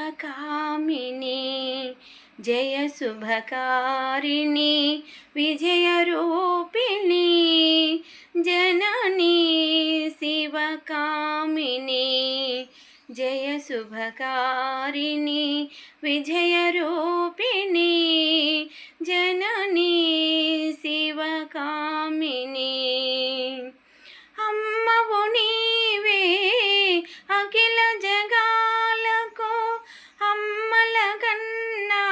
शिवकामिनी जय शुभकारिणी विजयरूपिणी जननी शिवकामिनी जय शुभकारिणी विजयरूपिणी जननी शिवकामिनी अम्मवु नीवे अखिल जगाలకు అమ్మల కన్నా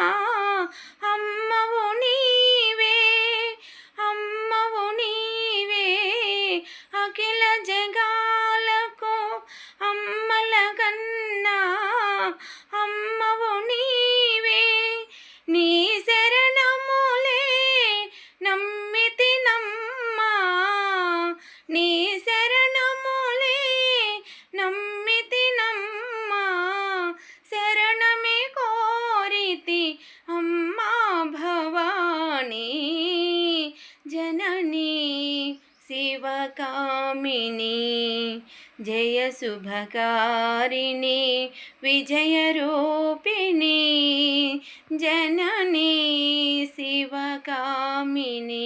అమ్మవు నీవే అమ్మవు నీవే అఖిల జగాలకు అమ్మల కన్నా అమ్మవు నీవే నీ శరణములే నమ్మితినమ్మా నీ శరణములే నమ్మితినమ్మా శరణమే కోరితి అమ్మా భవానీ జననీ शिवकामिनी जय शुभकारिणी विजयरूपिणी जननी शिवकामिनी।